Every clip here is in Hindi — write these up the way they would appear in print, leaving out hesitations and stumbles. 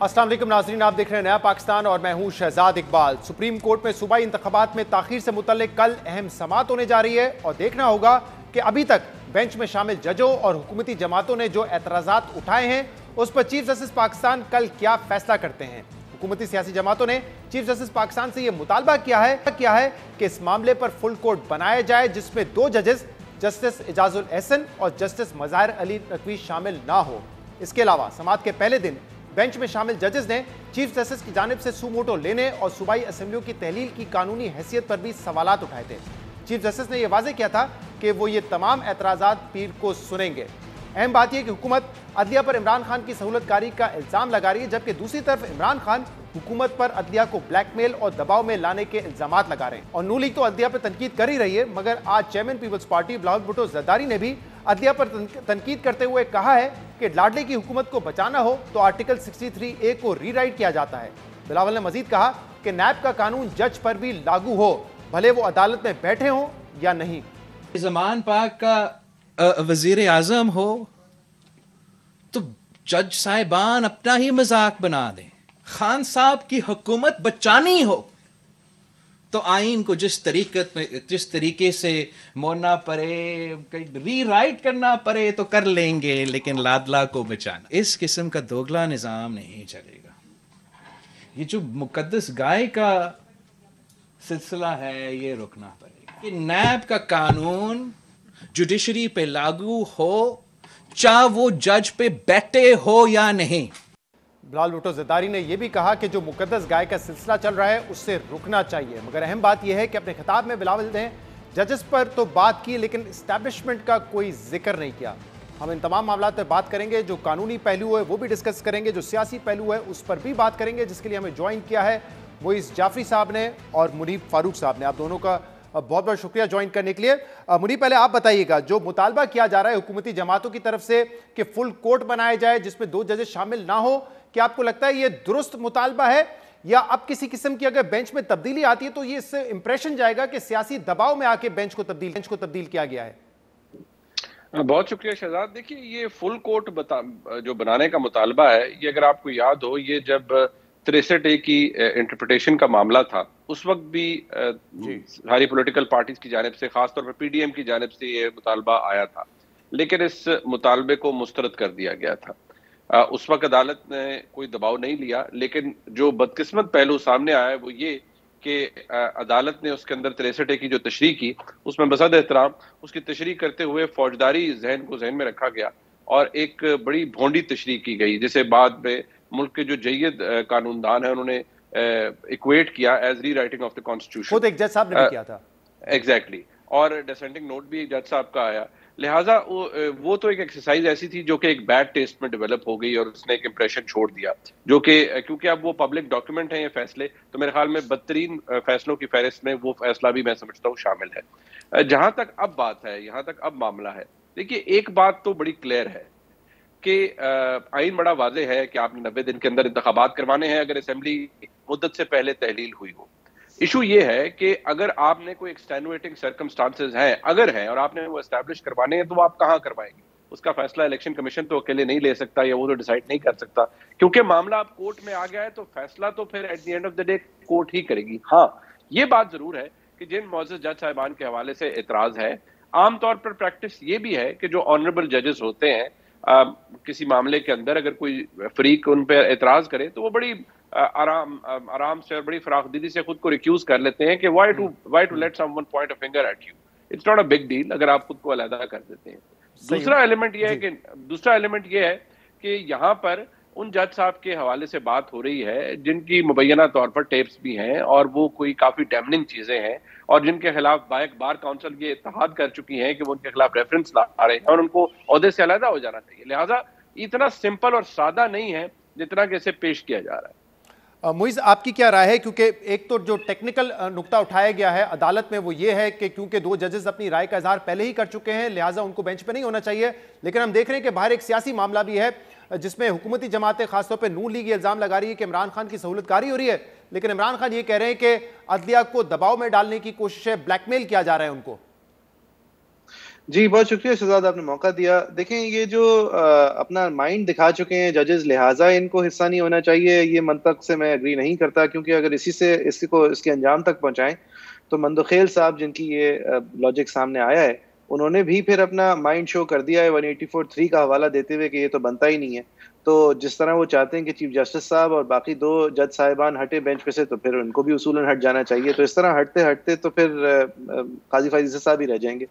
अस्सलाम वालेकुम नाज़रीन, आप देख रहे हैं नया पाकिस्तान और मैं हूं शहजाद इकबाल। सुप्रीम कोर्ट में सूबाई इंतखाबात में ताखीर से मुतल्लिक कल अहम समाअत होने जा रही है और देखना होगा कि अभी तक बेंच में शामिल जजों और हुकूमती जमातों ने जो एतराज़ात उठाए हैं उस पर चीफ जस्टिस पाकिस्तान कल क्या फैसला करते हैं। हुकूमती सियासी जमातों ने चीफ जस्टिस पाकिस्तान से यह मुतालबा किया है कि इस मामले पर फुल कोर्ट बनाया जाए जिसमें 2 जजेस जस्टिस एजाजुल एहसन और जस्टिस मज़ाहिर अली नकवी शामिल ना हो। इसके अलावा समाअत के पहले दिन बेंच में शामिल जजेस ने चीफ जस्टिस की जानिब से सुमोटो लेने और सूबाई असेंबलियों की तहलील की कानूनी हैसियत पर भी सवालात उठाए थे। चीफ जस्टिस ने यह वाज़ेह किया था कि वो ये तमाम एतराज़ात पीर को सुनेंगे। अहम बात यह कि हुकूमत अदलिया पर इमरान खान की सहूलतकारी का इल्ज़ाम लगा रही है, जबकि दूसरी तरफ इमरान खान हुकूमत पर अदलिया को ब्लैकमेल और दबाव में लाने के इल्जामात लगा रहे हैं। और नून लीग तो अदलिया पर तनकीद कर ही रही है, मगर आज चेयरमैन पीपल्स पार्टी बिलावल भुट्टो जरदारी ने भी अदलिया पर तनकीद करते हुए कहा है कि लाडले की हुकूमत को बचाना हो तो आर्टिकल 63A को रीराइट किया जाता है। बिलावल ने मजीद कहा कि नैब का कानून जज पर भी लागू हो, भले वो अदालत में बैठे हों या नहीं। ज़मान पाक का वजीर आजम हो तो जज साहिबान अपना ही मजाक बना दें। खान साहब की हुकूमत बचानी हो तो आइन को जिस तरीके से मोड़ना पड़े, रीराइट करना पड़े तो कर लेंगे, लेकिन लाडला को बचाना, इस किस्म का दोगला निज़ाम नहीं चलेगा। ये जो मुकद्दस गाय का सिलसिला है ये रुकना पड़ेगा। कि नैब का कानून जुडिशरी पे लागू हो, चाहे वो जज पे बैठे हो या नहीं। बिलावल भुट्टो जरदारी ने यह भी कहा कि जो मुकद्दस गाय का सिलसिला चल रहा है उससे रुकना चाहिए, मगर अहम बात यह है कि अपने खिताब में बिलावल ने जजेस पर तो बात की लेकिन इस्टेब्लिशमेंट का कोई जिक्र नहीं किया। हम इन तमाम मामलों पर बात करेंगे, जो कानूनी पहलू है वो भी डिस्कस करेंगे, जो सियासी पहलू है उस पर भी बात करेंगे, जिसके लिए हमें ज्वाइन किया है मोइज़ जाफरी साहब ने और मुनीब फारूक साहब ने। आप दोनों का बहुत बहुत शुक्रिया ज्वाइन करने के लिए। मुनीब, पहले आप बताइएगा, जो मुतालबा किया जा रहा है हुकूमती जमातों की तरफ से कि फुल कोर्ट बनाया जाए जिसमें 2 जजेस शामिल ना हो, क्या आपको लगता है ये दुरुस्त मुतालबा है या अब किसी किस्म की अगर बेंच में तब्दीली आती है तो ये इससे इंप्रेशन जाएगा कि सियासी दबाव में आके बेंच को तब्दील किया गया है? बहुत शुक्रिया शहजाद। देखिए, ये फुल कोर्ट जो बनाने का मुतालबा है, ये अगर आपको याद हो, ये जब 63A की इंटरप्रिटेशन का मामला था उस वक्त भी सारी पॉलिटिकल पार्टीज की जानिब से, खासतौर पर PDM की जानिब से ये मुतालबा आया था, लेकिन इस मुतालबे को मुस्तरद कर दिया गया था। उस वक्त अदालत ने कोई दबाव नहीं लिया, लेकिन जो बदकिस्मत पहलू सामने आया है वो ये कि अदालत ने उसके अंदर 63A की जो तशरीह की उसमें बसद एहतराम उसकी तशरीह करते हुए फौजदारी जहन को जहन में रखा गया और एक बड़ी भोंडी तशरीह की गई, जिसे बाद में मुल्क के जो जय्यद कानूनदान है उन्होंने इक्वेट किया एज री राइटिंग ऑफ द कॉन्स्टिट्यूशन। खुद एक जज साहब ने भी किया था। एग्जैक्टली, और डिसेंडिंग नोट भी जज साहब का आया। लिहाजा वो तो एक एक्सरसाइज ऐसी थी जो कि एक बैड टेस्ट में डेवलप हो गई और उसने एक इंप्रेशन छोड़ दिया, जो कि क्योंकि अब वो पब्लिक डॉक्यूमेंट हैं ये फैसले, तो मेरे ख्याल में बदतरीन फैसलों की फहरिस्त में वो फैसला भी मैं समझता हूँ शामिल है। जहां तक अब बात है, यहाँ तक अब मामला है, देखिए एक बात तो बड़ी क्लियर है कि आइन बड़ा वाज़ेह है कि आपने 90 दिन के अंदर इंतखाबात करवाने हैं अगर असेंबली मुद्दत से पहले तहलील हुई हो। इशू ये है कि अगर आपने कोई एक्सटेनुएटिंग सर्कमस्टांसेस हैं, अगर हैं और आपने वो एस्टैब्लिश करवाने हैं, तो वो आप कहाँ करवाएंगे? उसका फैसला इलेक्शन कमीशन तो अकेले नहीं ले सकता या वो तो डिसाइड नहीं कर सकता, क्योंकि मामला अब कोर्ट में आ गया है, तो फैसला तो फिर at the end of the day court ही करेगी। हाँ, ये बात जरूर है कि जिन मौजूद जज साहिबान के हवाले से एतराज है, आमतौर पर प्रैक्टिस ये भी है कि जो ऑनरेबल जजेस होते हैं किसी मामले के अंदर अगर कोई फरीक उन पर एतराज करे तो वो बड़ी आराम से और बड़ी फराखदिली से खुद को रिक्यूज कर लेते हैं कि why to let someone point a finger at you, it's not a big deal अगर आप खुद को अलहदा कर देते हैं। दूसरा एलिमेंट ये है कि यहाँ पर उन जज साहब के हवाले से बात हो रही है जिनकी मुबैना तौर पर टेप्स भी हैं और वो कोई काफी डैमनिंग चीजें हैं और जिनके खिलाफ बार काउंसिल ये इत्तेहाद कर चुकी है कि वो उनके खिलाफ रेफरेंस ला रहे हैं और उनको ओहदे से अलहदा हो जाना चाहिए। लिहाजा इतना सिंपल और सादा नहीं है जितना कि इसे पेश किया जा रहा है। मोइज़, आपकी क्या राय है? क्योंकि एक तो जो टेक्निकल नुक्ता उठाया गया है अदालत में वो ये है कि क्योंकि 2 जजेस अपनी राय का इजहार पहले ही कर चुके हैं, लिहाजा उनको बेंच पे नहीं होना चाहिए, लेकिन हम देख रहे हैं कि बाहर एक सियासी मामला भी है जिसमें हुकूमती जमातें खासतौर पर नून लीग ये इल्ज़ाम लगा रही है कि इमरान खान की सहूलतकारी हो रही है, लेकिन इमरान खान ये कह रहे हैं कि अदलिया को दबाव में डालने की कोशिश है, ब्लैकमेल किया जा रहा है उनको। जी बहुत शुक्रिया शहजाद, आपने मौका दिया। देखें, ये जो अपना माइंड दिखा चुके हैं जजेस, लिहाजा इनको हिस्सा नहीं होना चाहिए, ये मंतक से मैं एग्री नहीं करता, क्योंकि अगर इसी से इसके अंजाम तक पहुंचाएं तो मंदोखेल साहब, जिनकी ये लॉजिक सामने आया है, उन्होंने भी फिर अपना माइंड शो कर दिया है 184(3) का हवाला देते हुए कि ये तो बनता ही नहीं है। तो जिस तरह वो चाहते हैं कि चीफ जस्टिस साहब और बाकी 2 जज साहिबान हटे बेंच पे से, तो फिर उनको भी उसूलन हट जाना चाहिए। तो इस तरह हटते हटते तो फिर काजी फाइज साहब ही रह जाएंगे।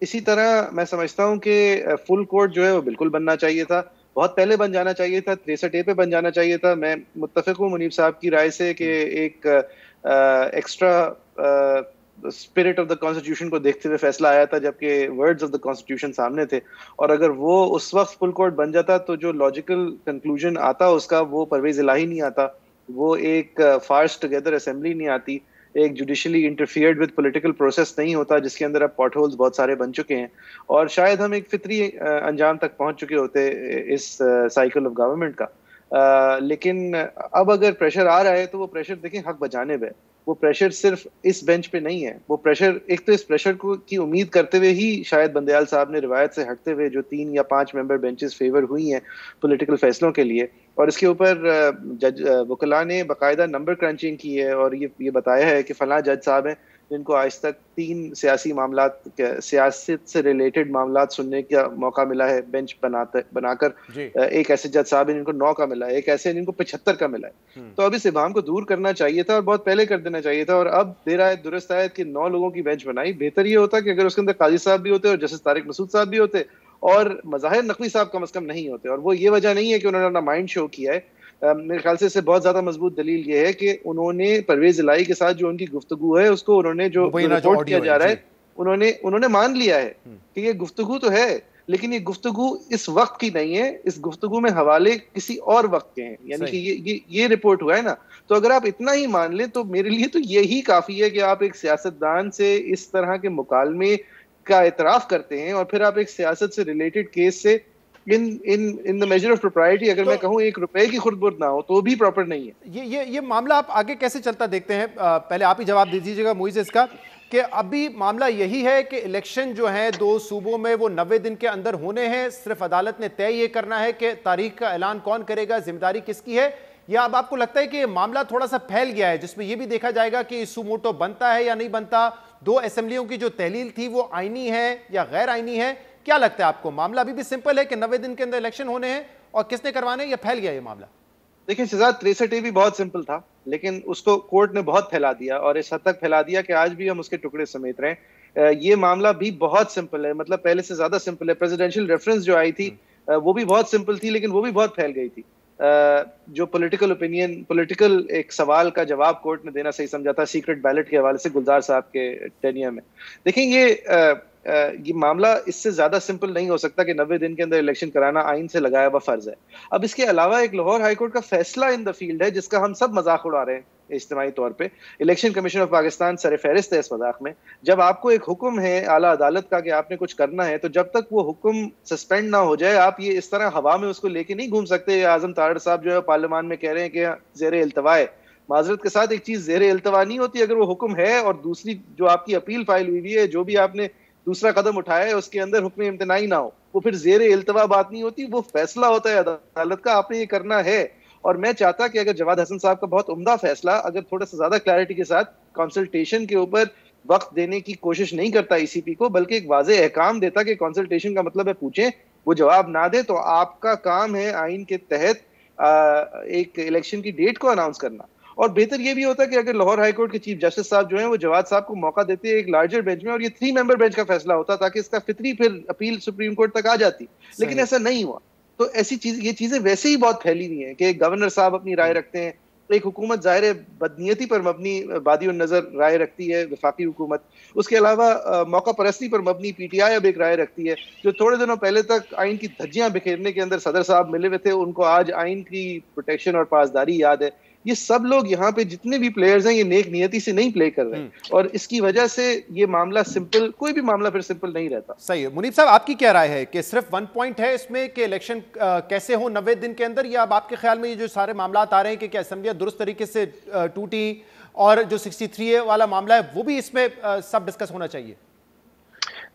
इसी तरह मैं समझता हूँ कि फुल कोर्ट जो है वो बिल्कुल बनना चाहिए था, बहुत पहले बन जाना चाहिए था, 63A पे बन जाना चाहिए था। मैं मुत्तफिक हूँ मुनीब साहब की राय से कि एक extra spirit of the constitution को देखते हुए फैसला आया था, जबकि वर्ड्स ऑफ द कॉन्स्टिट्यूशन सामने थे। और अगर वो उस वक्त फुल कोर्ट बन जाता तो जो लॉजिकल कंक्लूजन आता उसका, वो परवेज इलाही नहीं आता, वो एक फार्स टुगेदर असेंबली नहीं आती, एक judicially interfered with political process नहीं होता, जिसके अंदर अब पॉट होल्स बहुत सारे बन चुके हैं, और शायद हम एक फितरी अंजाम तक पहुंच चुके होते इस साइकिल ऑफ गवर्नमेंट का। लेकिन अब अगर प्रेशर आ रहा है तो वो प्रेशर देखें हक बजानिब है, वो प्रेशर सिर्फ इस बेंच पे नहीं है, वो प्रेशर एक तो इस प्रेशर को की उम्मीद करते हुए ही शायद बंदयाल साहब ने रिवायत से हटते हुए जो 3 या 5 मेंबर बेंचेस फेवर हुई हैं पॉलिटिकल फैसलों के लिए, और इसके ऊपर जज वकला ने बाकायदा नंबर क्रंचिंग की है और ये बताया है कि फलां जज साहब हैं जिनको आज तक 3 सियासी मामलात, सियासत से रिलेटेड मामलात सुनने का मौका मिला है बेंच बनाकर। एक ऐसे जज साहब हैं जिनको 9 का मिला है, एक ऐसे जिनको 75 का मिला है। तो अब इस इबाम को दूर करना चाहिए था और बहुत पहले कर देना चाहिए था, और अब देर आयत दुरुस्त आयत कि 9 लोगों की बेंच बनाई। बेहतर ये होता कि अगर उसके अंदर काजी साहब भी होते और जस्टिस तारिक मसूद साहब भी होते और मज़ाहिर नकवी साहब कम अज कम नहीं होते। और वो ये वजह नहीं है कि उन्होंने अपना माइंड शो किया है, मेरे ख्याल से इससे बहुत ज्यादा मजबूत दलील ये है कि उन्होंने परवेज इलाही के साथ जो उनकी गुफ्तगू है उसको उन्होंने जो रिपोर्ट किया जा रहा है उन्होंने मान लिया है कि ये गुफ्तगू तो है, लेकिन ये गुफ्तगू इस वक्त की नहीं है, इस गुफ्तगू में हवाले किसी और वक्त के हैं, यानी कि ये रिपोर्ट हुआ है ना। तो अगर आप इतना ही मान लें तो मेरे लिए तो यही काफी है कि आप एक सियासतदान से इस तरह के मुकालमे का एतराफ करते हैं और फिर आप एक सियासत से रिलेटेड केस से in the measure of propriety अगर मैं कहूं 1 रुपए की खुर्द-बुर्द ना हो तो भी प्रॉपर नहीं है। ये मामला आप आगे कैसे चलता देखते हैं? पहले आप ही जवाब दे दीजिएगा मुइज़ इसका, कि अभी मामला यही है कि इलेक्शन जो है 2 सूबों में वो 90 दिन के अंदर होने हैं, सिर्फ अदालत ने तय ये करना है कि तारीख का ऐलान कौन करेगा, जिम्मेदारी किसकी है, या अब आपको लगता है कि मामला थोड़ा सा फैल गया है जिसमें यह भी देखा जाएगा कि सुमोटो बनता है या नहीं बनता, 2 असेंबलियों की जो तहलील थी वो आईनी है या गैर आईनी है? क्या लगता है आपको, मामला अभी भी सिंपल है कि 90 दिन के अंदर इलेक्शन होने हैं और किसने करवाने, या फैल गया ये मामला? देखिए शहजाद, 63A भी बहुत सिंपल था, लेकिन उसको कोर्ट ने बहुत फैला दिया और इस हद तक फैला दिया कि आज भी हम उसके टुकड़े समेत रहे हैं। ये मामला भी बहुत सिंपल है, मतलब पहले से ज्यादा सिंपल है। प्रेसिडेंशियल रेफरेंस जो आई थी वो भी बहुत सिंपल थी, लेकिन वो भी बहुत फैल गई थी। जो पॉलिटिकल ओपिनियन, पॉलिटिकल एक सवाल का जवाब कोर्ट ने देना सही समझा था सीक्रेट बैलेट के हवाले से गुलजार साहब के टेनियर में। देखिए ये मामला इससे ज्यादा सिंपल नहीं हो सकता कि 90 दिन के अंदर इलेक्शन कराना आइन से लगाया हुआ फर्ज है। अब इसके अलावा एक लाहौर हाईकोर्ट का फैसला इन द फील्ड है जिसका हम सब मजाक उड़ा रहे हैं इज्तिमाई तौर पे। इलेक्शन कमीशन ऑफ पाकिस्तान सर फहरिस्त है इस मजाक में। जब आपको एक हुक्म है आला अदालत का कि आपने कुछ करना है, तो जब तक वो हुक्म सस्पेंड ना हो जाए आप ये इस तरह हवा में उसको लेके नहीं घूम सकते। आजम तारड़ साहब जो है पार्लियामान में कह रहे हैं कि ज़ेरे इल्तवा है। माजरत के साथ एक चीज ज़ेरे इल्तवा नहीं होती अगर वो हुक्म है, और दूसरी जो आपकी अपील फाइल हुई है, जो भी आपने दूसरा कदम उठाया है उसके अंदर हुक्म इम्तनाई ना हो, वो फिर ज़ेरे इल्तवा बात नहीं होती, वो फैसला होता है अदालत का, आपने ये करना है। और मैं चाहता कि अगर जवाद हसन साहब का बहुत उम्दा फैसला अगर थोड़ा सा ज्यादा क्लैरिटी के साथ कंसल्टेशन के ऊपर वक्त देने की कोशिश नहीं करता ईसीपी को, बल्कि एक वाज़ेह अहकाम देता कि कंसल्टेशन का मतलब है पूछें, वो जवाब ना दे तो आपका काम है आइन के तहत एक इलेक्शन की डेट को अनाउंस करना। और बेहतर ये भी होता है कि अगर लाहौर हाईकोर्ट के चीफ जस्टिस साहब जो हैं वो जवाद साहब को मौका देते हैं एक लार्जर बेंच में, और ये 3 मेंबर बेंच का फैसला होता ताकि इसका फितरी फिर अपील सुप्रीम कोर्ट तक आ जाती, लेकिन ऐसा नहीं हुआ। तो ऐसी चीज, ये चीजें वैसे ही बहुत फैली हुई हैं कि गवर्नर साहब अपनी राय रखते हैं, एक हुकूमत जाहिर है बदनीयती पर मबनी बादी नजर राय रखती है वफाकी हुकूमत, उसके अलावा मौका परस्ती पर मबनी पीटीआई अब एक राय रखती है। जो थोड़े दिनों पहले तक आइन की धज्जियां बिखेरने के अंदर सदर साहब मिले हुए थे, उनको आज आइन की प्रोटेक्शन और पासदारी याद है। ये सब लोग यहाँ पे जितने भी प्लेयर्स हैं ये नेक नियति से नहीं प्ले कर रहे हैं, और इसकी वजह से ये मामला सिंपल, कोई भी मामला फिर सिंपल नहीं रहता। सही है। मुनीब साहब, आपकी क्या राय है कि सिर्फ 1 पॉइंट है इसमें कि इलेक्शन कैसे हो 90 दिन के अंदर, या अब आपके ख्याल में ये जो सारे मामला आ रहे हैं कि क्या असेंबलियां दुरुस्त तरीके से टूटी, और जो 63A वाला मामला है वो भी इसमें सब डिस्कस होना चाहिए?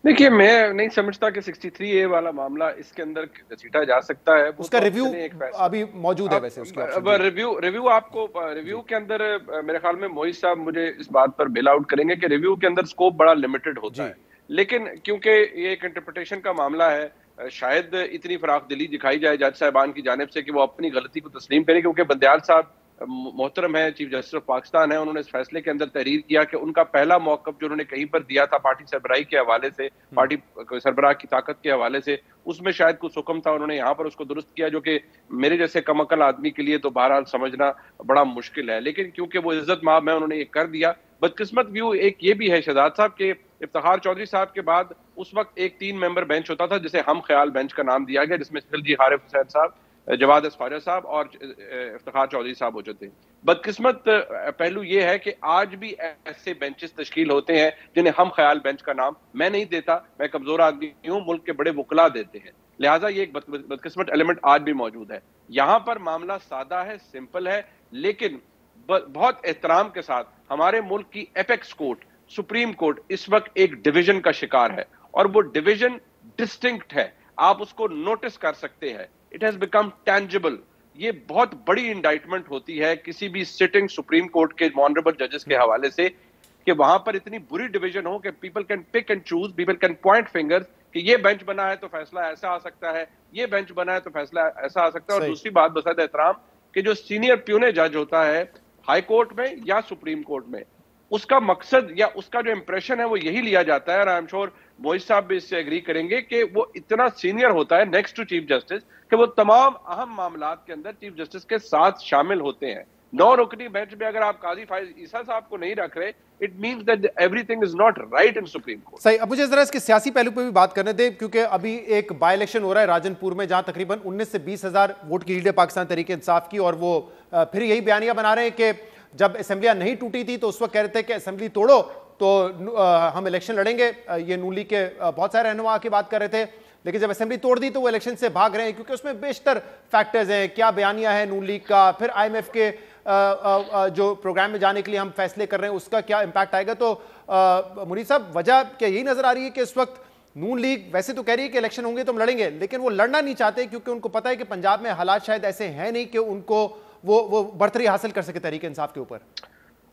देखिए, मैं नहीं समझता कि 63A वाला मामला इसके अंदर घसीटा जा सकता है। उसका रिव्यू अभी मौजूद है वैसे उसके अब ऑप्शन। रिव्यू आपको रिव्यू के अंदर मेरे ख्याल में मोहित साहब मुझे इस बात पर बेल आउट करेंगे कि रिव्यू के अंदर स्कोप बड़ा लिमिटेड होता है, लेकिन क्योंकि ये एक इंटरप्रिटेशन का मामला है, शायद इतनी फराख दिली दिखाई जाए जज साहिबान की जानिब से कि वो अपनी गलती को तस्लीम करें, क्योंकि बंदयाल साहब मोहतरम है, चीफ जस्टिस ऑफ पाकिस्तान है, उन्होंने इस फैसले के अंदर तहरीर किया कि उनका पहला मौक़िफ़ जो उन्होंने कहीं पर दिया था पार्टी सरबराही के हवाले से, पार्टी सरबराह की ताकत के हवाले से, उसमें शायद कुछ हुक्म था, उन्होंने यहाँ पर उसको दुरुस्त किया, जो कि मेरे जैसे कम अकल आदमी के लिए तो बहरहाल समझना बड़ा मुश्किल है, लेकिन क्योंकि वो इज्जत माब है उन्होंने ये कर दिया। बदकिस्मत व्यू एक ये भी है शहजाद साहब के इफ्तिखार चौधरी साहब के बाद उस वक्त एक 3 मेंबर बेंच होता था जिसे हम ख्याल बेंच का नाम दिया गया, जिसमें खिलजी हारिफ हुसैन साहब, जवाद ख्वाजा साहब और इफ्तिखार चौधरी साहब होते थे। बदकिस्मत पहलू ये है कि आज भी ऐसे बेंचेस तश्कील होते हैं जिन्हें हम ख्याल बेंच का नाम मैं नहीं देता, मैं कमजोर आदमी हूं, मुल्क के बड़े वकला देते हैं, लिहाजा ये एक बदकिस्मत एलिमेंट आज भी मौजूद है। यहां पर मामला सादा है, सिंपल है, लेकिन बहुत एहतराम के साथ हमारे मुल्क की एपेक्स कोर्ट सुप्रीम कोर्ट इस वक्त एक डिवीजन का शिकार है, और वो डिवीजन डिस्टिंक्ट है, आप उसको नोटिस कर सकते हैं, इट हैज बिकम टैंजिबल। ये बहुत बड़ी इंडाइटमेंट होती है किसी भी सिटिंग सुप्रीम कोर्ट के ऑनरेबल जजेस के हवाले से कि वहां पर इतनी बुरी डिवीजन हो कि people can pick and choose, people can point fingers कि ये बेंच बना है तो फैसला ऐसा आ सकता है, ये बेंच बना है तो फैसला ऐसा आ सकता है। और दूसरी बात बसद एहतराम कि जो सीनियर प्यूने जज होता है हाई कोर्ट में या सुप्रीम कोर्ट में, उसका मकसद या उसका जो इंप्रेशन है वो यही लिया जाता है, और आई एम श्योर मोहित साहब भी इससे एग्री करेंगे कि वो इतना सीनियर होता है नेक्स्ट टू चीफ जस्टिस कि वो तमाम अहम मामलात के अंदर चीफ जस्टिस के साथ शामिल होते हैं। 9 रुकनी बेंच में अगर आप काजी फाइज ईसा साहब को नहीं रख रहे, it means that everything is not right in supreme court. सही। अब मुझे जरा इसके सियासी पहलू पे भी बात करने दे, क्योंकि अभी एक बाय इलेक्शन हो रहा है राजनपुर में, जहां तकरीबन 19 से 20 हजार वोट की लीड है पाकिस्तान तहरीक इंसाफ की, और वो फिर यही बयानियां बना रहे हैं कि जब असेंबलियां नहीं टूटी थी तो उस वक्त कह रहे थे कि असेंबली तोड़ो तो हम इलेक्शन लड़ेंगे। ये नून लीग के बहुत सारे रहनुमा की बात कर रहे थे, लेकिन जब असेंबली तोड़ दी तो वो इलेक्शन से भाग रहे हैं, क्योंकि उसमें बेशतर फैक्टर्स हैं, क्या बयानिया है नून लीग का, फिर IMF के जो प्रोग्राम में जाने के लिए हम फैसले कर रहे हैं उसका क्या इंपैक्ट आएगा। तो मुनीर साहब, वजह क्या यही नजर आ रही है कि इस वक्त नून लीग वैसे तो कह रही है कि इलेक्शन होंगे तो हम लड़ेंगे, लेकिन वो लड़ना नहीं चाहते क्योंकि उनको पता है कि पंजाब में हालात शायद ऐसे हैं नहीं कि उनको वो बढ़तरी हासिल कर सके तहरीक इंसाफ के ऊपर।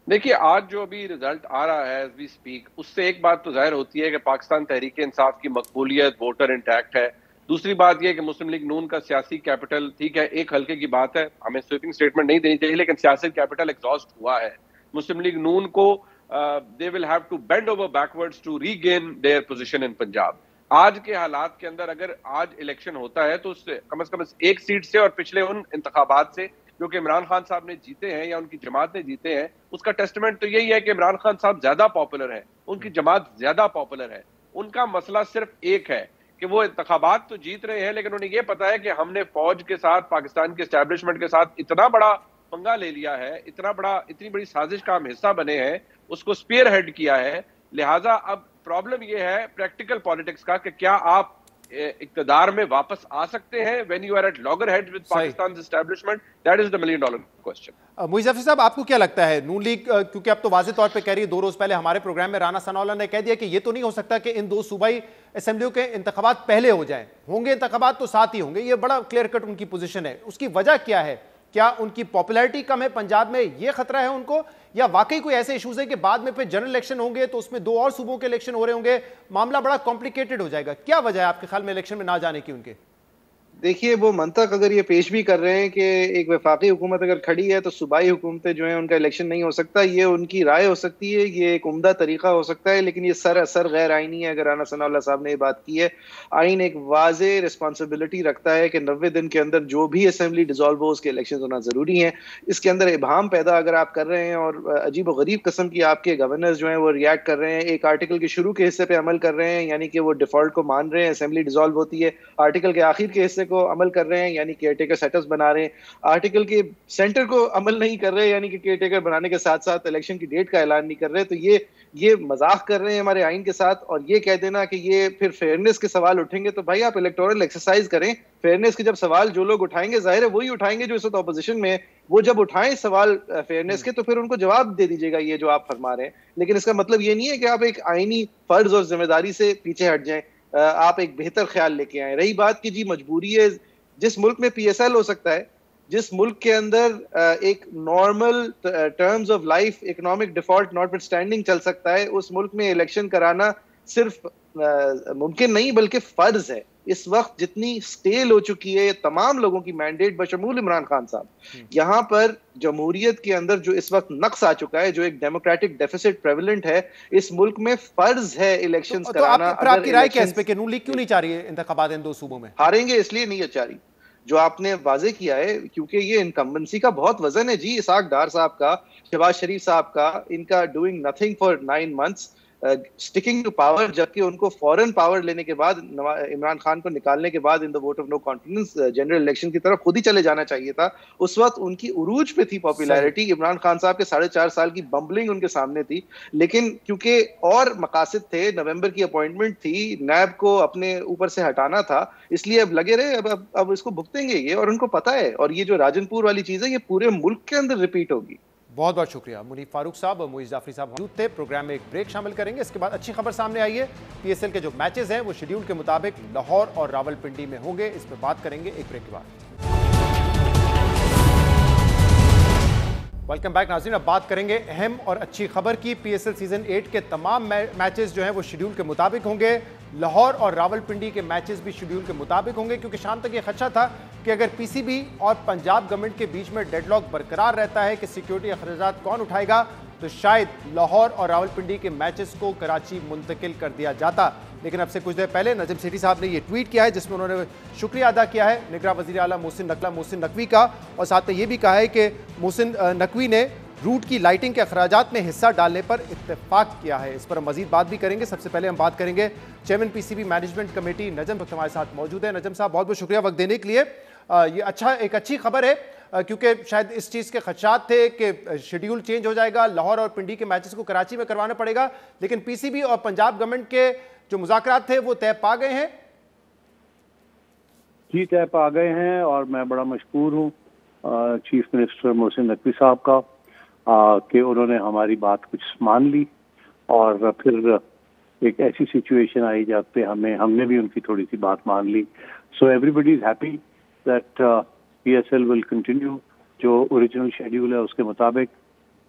देखिए, आज जो अभी रिजल्ट आ रहा है एज वी स्पीक, उससे एक बात तो जाहिर होती है कि पाकिस्तान तहरीक इंसाफ की मकबूलियत वोटर इंटैक्ट है। दूसरी बात यह कि मुस्लिम लीग नून का सियासी कैपिटल, ठीक है एक हल्के की बात है, हमें स्वीपिंग स्टेटमेंट नहीं देनी चाहिए, लेकिन सियासी कैपिटल एग्जॉस्ट हुआ है। मुस्लिम लीग नून को they will have to bend over backwards to regain their position in Punjab. आज के हालात के अंदर अगर आज इलेक्शन होता है तो उससे कम से कम एक सीट से और पिछले उन इंतखाबात से जो कि इमरान खान साहब ने जीते हैं या उनकी जमात ने जीते हैं, उसका टेस्टमेंट तो यही है कि इमरान खान साहब ज्यादा पॉपुलर है, उनकी जमात ज्यादा पॉपुलर है। उनका मसला सिर्फ एक है कि वो इंतखाबात तो जीत रहे हैं, लेकिन उन्हें ये पता है कि हमने फौज के साथ, पाकिस्तान के एस्टैब्लिशमेंट के साथ इतना बड़ा पंगा ले लिया है, इतनी बड़ी साजिश का हम हिस्सा बने हैं, उसको स्पीयर हेड किया है। लिहाजा अब प्रॉब्लम यह है प्रैक्टिकल पॉलिटिक्स का कि क्या आप इक्तदार में वापस आ सकते हैं when you are at loggerheads with Pakistan establishment. That is the $1 million question. Muiz Hafeez sahab, आपको क्या लगता है नून लीग, क्योंकि अब तो वाज़ेह तौर पे कह रही है, 2 रोज पहले हमारे प्रोग्राम में राना सनाउल्लाह ने कह दिया कि ये तो नहीं हो सकता कि इन 2 सूबाई असेंबलियों के इंतखाबात पहले हो जाएं, होंगे इंतखाबात तो साथ ही होंगे, ये बड़ा क्लियर कट उनकी पोजीशन है। उसकी वजह क्या है? क्या उनकी पॉपुलैरिटी कम है पंजाब में, ये खतरा है उनको, या वाकई कोई ऐसे इश्यूज है कि बाद में फिर जनरल इलेक्शन होंगे तो उसमें 2 और सूबों के इलेक्शन हो रहे होंगे, मामला बड़ा कॉम्प्लिकेटेड हो जाएगा? क्या वजह है आपके ख्याल में इलेक्शन में ना जाने की उनके? देखिए, वो मंतक अगर ये पेश भी कर रहे हैं कि एक वफाकी हुकूमत अगर खड़ी है तो सूबाई हुकूमतें जो हैं उनका इलेक्शन नहीं हो सकता, ये उनकी राय हो सकती है, ये एक उम्दा तरीका हो सकता है, लेकिन ये सरासर गैर आइनी है। अगर राना सनाउल्लाह साहब ने ये बात की है, आइन एक वाज़े रिस्पॉन्सिबिलिटी रखता है कि 90 दिन के अंदर जो भी असेंबली डिसॉल्व हो उसके इलेक्शन होना ज़रूरी है। इसके अंदर इबहम पैदा अगर आप कर रहे हैं और अजीब व गरीब किस्म की आपके गवर्नर्स जो हैं वो रिएक्ट कर रहे हैं, एक आर्टिकल के शुरू के हिस्से पे अमल कर रहे हैं, यानी कि वो डिफॉल्ट को मान रहे हैं, असेंबली डिसॉल्व होती है, आर्टिकल के आखिर के हिस्से को अमल कर रहे हैं यानी केयर टेकर सेटअप्स बना रहे हैं, आर्टिकल के सेंटर को अमल नहीं कर रहे यानी कि केयर टेकर बनाने के साथ साथ इलेक्शन की डेट का ऐलान नहीं कर रहे, तो ये मजाक कर रहे हैं हमारे आइन के साथ। और ये कह देना कि ये फिर फेयरनेस के सवाल उठेंगे, तो भाई आप इलेक्टोरल एक्सरसाइज करें। फेयरनेस के जब सवाल जो लोग उठाएंगे जाहिर है वही उठाएंगे जो इस वक्त ऑपोजिशन में है, वो जब उठाएं सवाल फेयरनेस के तो फिर उनको जवाब दे दीजिएगा ये जो आप फरमा रहे हैं। लेकिन इसका मतलब ये नहीं है कि आप एक आईनी फर्ज और जिम्मेदारी से पीछे हट जाएं, आप एक बेहतर ख्याल लेके आए। रही बात की जी मजबूरी है, जिस मुल्क में PSL हो सकता है, जिस मुल्क के अंदर एक normal terms of life economic default notwithstanding चल सकता है, उस मुल्क में इलेक्शन कराना सिर्फ मुमकिन नहीं बल्कि फर्ज है। इस वक्त जितनी स्टेल हो चुकी है तमाम लोगों की मैंडेट बशमूल इमरान खान साहब, यहाँ पर जमहूरियत के अंदर जो इस वक्त नक्स आ चुका है, जो एक डेमोक्रेटिक डेफिसिट प्रेवलेंट है, इस मुल्क में फर्ज है इलेक्शंस कराना। फिर आपकी राय क्या है इस पे कि नून लीग क्यों नहीं चाह रही है इंतखाबात इन दो सूबों में? हारेंगे इसलिए नहीं चाह रही, जो आपने वाजे किया है, क्योंकि ये इनकम्बेंसी का बहुत वजन है जी। इसाक डार साहब का, शहबाज शरीफ साहब का, इनका doing nothing for 9 months, sticking to power, जबकि उनको फॉरेन पावर लेने के बाद, इमरान खान को निकालने के बाद in the vote of no confidence general election की तरफ खुद ही चले जाना चाहिए था। उस वक्त उनकी उरूज पे थी पॉपुलैरिटी, इमरान खान साहब के 4.5 साल की बम्बलिंग उनके सामने थी, लेकिन क्योंकि और मकासद थे, नवंबर की अपॉइंटमेंट थी, नैब को अपने ऊपर से हटाना था, इसलिए अब लगे रहे, अब इसको भुगतेंगे ये, और उनको पता है। और ये जो राजनपुर वाली चीज है ये पूरे मुल्क के अंदर रिपीट होगी। बहुत बहुत शुक्रिया मुनीफ फारूक साहब और मोइज जाफरी साहब मौजूद थे। प्रोग्राम में एक ब्रेक शामिल करेंगे, इसके बाद अच्छी खबर सामने आई है। PSL के जो मैचेस हैं वो शेड्यूल के मुताबिक लाहौर और रावलपिंडी में होंगे, इस पर बात करेंगे एक ब्रेक के बाद। वेलकम बैक नाज़रीन, अब बात करेंगे अहम और अच्छी खबर की। PSL सीजन 8 के तमाम मैचेस जो हैं वो शेड्यूल के मुताबिक होंगे। लाहौर और रावलपिंडी के मैचेस भी शेड्यूल के मुताबिक होंगे, क्योंकि शाम तक ये खदशा था कि अगर PCB और पंजाब गवर्नमेंट के बीच में डेडलॉक बरकरार रहता है कि सिक्योरिटी अखराजात कौन उठाएगा, तो शायद लाहौर और रावलपिंडी के मैचेस को कराची मुंतकिल कर दिया जाता। लेकिन अब से कुछ देर पहले नजम सेठी साहब ने ये ट्वीट किया है जिसमें उन्होंने शुक्रिया अदा किया है निगरान वज़ीर आला मोहसिन नकवी का, और साथ में ये भी कहा है कि मोहसिन नकवी ने रूट की लाइटिंग के अखराजात में हिस्सा डालने पर इत्तेफाक किया है। इस पर हम मजीद बात भी करेंगे। सबसे पहले हम बात करेंगे चेयरमैन PCB मैनेजमेंट कमेटी नजम वक्त हमारे साथ मौजूद है। नजम साहब, बहुत बहुत शुक्रिया वक्त देने के लिए। ये एक अच्छी खबर है, क्योंकि शायद इस चीज़ के खदशात थे कि शेड्यूल चेंज हो जाएगा, लाहौर और पिंडी के मैचेस को कराची में करवाना पड़ेगा, लेकिन PCB और पंजाब गवर्नमेंट के जो मुज़ाकरात थे वो तय पा गए हैं। जी, तय पा गए हैं, और मैं बड़ा मशकूर हूँ चीफ मिनिस्टर मोहसिन नकवी साहब का कि उन्होंने हमारी बात कुछ मान ली, और फिर एक ऐसी सिचुएशन आई जहाँ पे हमने भी उनकी थोड़ी सी बात मान ली। So everybody is happy that PSL will continue. जो ओरिजिनल शेड्यूल है उसके मुताबिक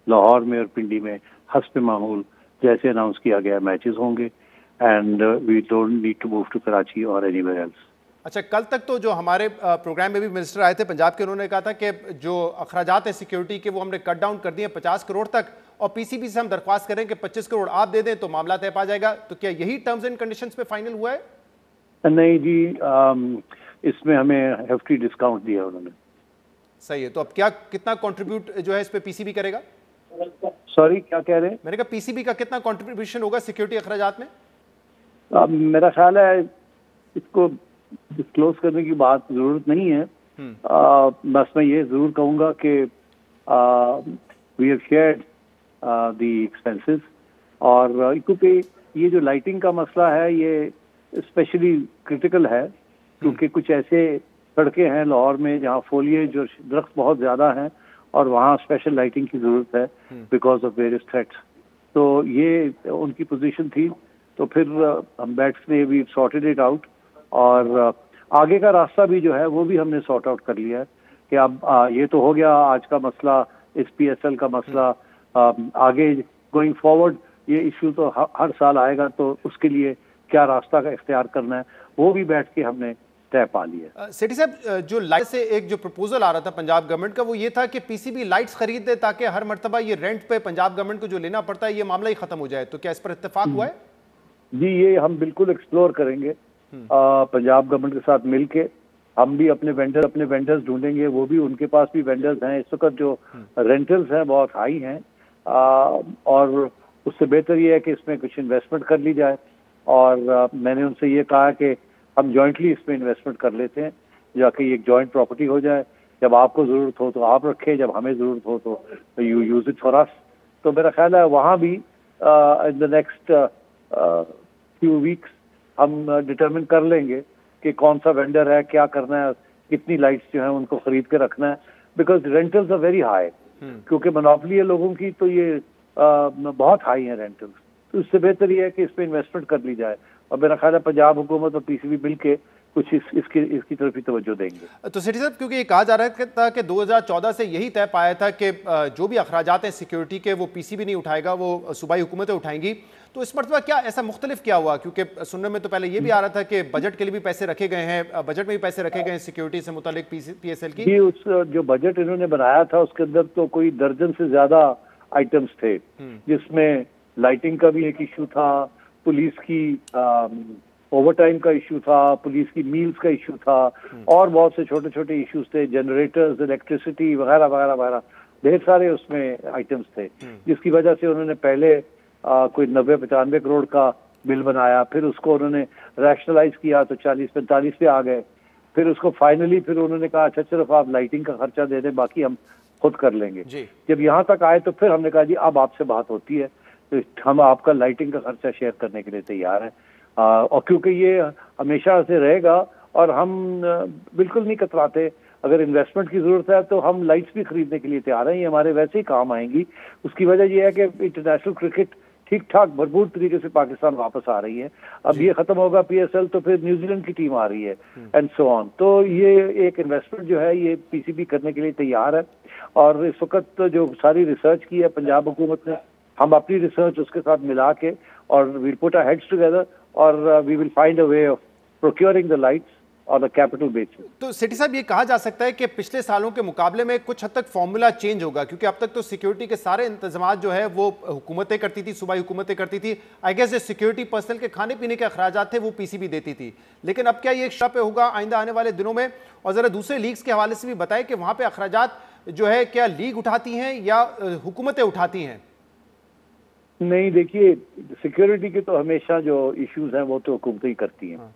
लाहौर में और पिंडी में हस्ब मामूल जैसे अनाउंस किया गया मैचेस होंगे, and we don't need to move to Karachi और एनीवेयर एल्स। अच्छा, कल तक तो जो हमारे प्रोग्राम में भी मिनिस्टर आए थे पंजाब के, उन्होंने कहा था कि जो अखराजात है सिक्योरिटी के वो हमने कट डाउन कर दिए 50 करोड़ तक, और PCB से हम दरख्वास्त करें कि 25 करोड़ आप दे दें तो मामला तय पा जाएगा। तो क्या यही टर्म्स एंड कंडीशंस पे फाइनल हुआ है? नहीं जी, इसमें हमें हेफ्टी डिस्काउंट दिया उन्होंने। सही है, तो अब क्या कितना कंट्रीब्यूट जो है इस पे PCB करेगा? सॉरी, क्या कह रहे हैं? मैंने कहा PCB का कितना कंट्रीब्यूशन होगा सिक्योरिटी अखराजात में? मेरा ख्याल है इसको डिस्क्लोज करने की बात जरूरत नहीं है। बस मैं ये जरूर कहूँगा कि we have shared the expenses, और क्योंकि ये जो लाइटिंग का मसला है ये स्पेशली क्रिटिकल है, क्योंकि कुछ ऐसे सड़कें हैं लाहौर में जहाँ फोलिए जो दरख्त बहुत ज़्यादा हैं, और वहाँ स्पेशल लाइटिंग की ज़रूरत है बिकॉज ऑफ वेरियस थ्रेट्स। तो ये उनकी पोजीशन थी, तो फिर हम but we sorted it out, और आगे का रास्ता भी जो है वो भी हमने सॉर्ट आउट कर लिया है कि अब ये तो हो गया आज का मसला, इस PSL का मसला। आगे गोइंग फॉरवर्ड ये इश्यू तो हर साल आएगा, तो उसके लिए क्या रास्ता का इख्तियार करना है वो भी बैठ के हमने तय पा लिया। सेठी साहब, जो लाइट से एक जो प्रपोजल आ रहा था पंजाब गवर्नमेंट का वो ये था कि PCB लाइट्स खरीद दे ताकि हर मरतबा ये रेंट पे पंजाब गवर्नमेंट को जो लेना पड़ता है ये मामला ही खत्म हो जाए। तो क्या इस पर इत्तेफाक हुआ है? जी, ये हम बिल्कुल एक्सप्लोर करेंगे पंजाब गवर्नमेंट के साथ मिलके। हम भी अपने वेंडर्स ढूंढेंगे, वो भी, उनके पास भी वेंडर्स हैं। इस वक्त जो रेंटल्स हैं बहुत हाई हैं, और उससे बेहतर ये है कि इसमें कुछ इन्वेस्टमेंट कर ली जाए, और मैंने उनसे ये कहा कि हम जॉइंटली इसमें इन्वेस्टमेंट कर लेते हैं, जाके ये एक जॉइंट प्रॉपर्टी हो जाए, जब आपको जरूरत हो तो आप रखें, जब हमें जरूरत हो तो you use it for us. तो मेरा ख्याल है वहाँ भी in the next few weeks हम डिटरमिन कर लेंगे कि कौन सा वेंडर है, क्या करना है, कितनी लाइट्स जो है उनको खरीद के रखना है, because rentals are very high. क्योंकि मोनोपोली है लोगों की, तो ये बहुत हाई है रेंटल्स। तो इससे बेहतर ये है कि इस पर इन्वेस्टमेंट कर ली जाए, और मेरा ख्याल है पंजाब हुकूमत और पीसीबी मिल के कुछ इसकी तरफ ही तवज्जो देंगे। तो सेठी साहब, क्योंकि ये कहा जा रहा था कि 2014 से यही तय पाया था कि जो भी अखराजात हैं सिक्योरिटी के वो पीसीबी नहीं उठाएगा, वो सूबाई हुकूमतें उठाएंगी। तो इस मरतबा क्या ऐसा मुख्तलिफ क्या हुआ? क्योंकि सुनने में तो पहले ये भी आ रहा था कि बजट के लिए भी पैसे रखे गए हैं, बजट में भी पैसे रखे गए हैं सिक्योरिटी से मुतालिक पीएसएल की। उस जो बजट इन्होंने बनाया था उसके अंदर तो कोई दर्जन से ज्यादा आइटम्स थे, जिसमें लाइटिंग का भी एक इशू था, पुलिस की ओवरटाइम का इशू था, पुलिस की मील्स का इशू था, और बहुत से छोटे छोटे इश्यूज थे, जनरेटर्स, इलेक्ट्रिसिटी वगैरह वगैरह वगैरह, ढेर सारे उसमें आइटम्स थे, जिसकी वजह से उन्होंने पहले कोई 90-95 करोड़ का बिल बनाया, फिर उसको उन्होंने रैशनलाइज किया तो 40-45 पे आ गए, फिर उसको फाइनली फिर उन्होंने कहा अच्छा सिर्फ आप लाइटिंग का खर्चा दे दें, बाकी हम खुद कर लेंगे। जब यहाँ तक आए तो फिर हमने कहा जी अब आपसे बात होती है, तो हम आपका लाइटिंग का खर्चा शेयर करने के लिए तैयार हैं, और क्योंकि ये हमेशा से रहेगा और हम बिल्कुल नहीं कतराते। अगर इन्वेस्टमेंट की जरूरत है तो हम लाइट्स भी खरीदने के लिए तैयार हैं, ये हमारे वैसे ही काम आएंगी। उसकी वजह यह है कि इंटरनेशनल क्रिकेट ठीक ठाक भरपूर तरीके से पाकिस्तान वापस आ रही है। अब ये खत्म होगा पीएसएल तो फिर न्यूजीलैंड की टीम आ रही है एंड सो ऑन। तो ये एक इन्वेस्टमेंट जो है ये पीसीबी करने के लिए तैयार है, और इस वक्त जो सारी रिसर्च की है पंजाब हुकूमत ने, हम अपनी रिसर्च उसके साथ मिला के और we'll put our heads together और we will find a way of procuring the lights और द कैपिटल बेसिस। तो सेठी साहब, ये कहा जा सकता है कि पिछले सालों के मुकाबले में कुछ हद तक फॉर्मूला चेंज होगा, क्योंकि अब तक तो सिक्योरिटी के सारे इंतजाम जो है वो हुकूमतें करती थी, सूबाई हुकूमतें करती थी। आई गेस जो सिक्योरिटी पर्सनल के खाने पीने के अखराजात थे वो पीसीबी देती थी, लेकिन अब क्या ये एक शर्त पे होगा आइंदा आने वाले दिनों में? और जरा दूसरे लीग्स के हवाले से भी बताएं कि वहां पे अखराजात जो है क्या लीग उठाती हैं या हुकूमतें उठाती हैं? नहीं, देखिए सिक्योरिटी के तो हमेशा जो इश्यूज हैं वो तो हुकूमतें ही करती हैं।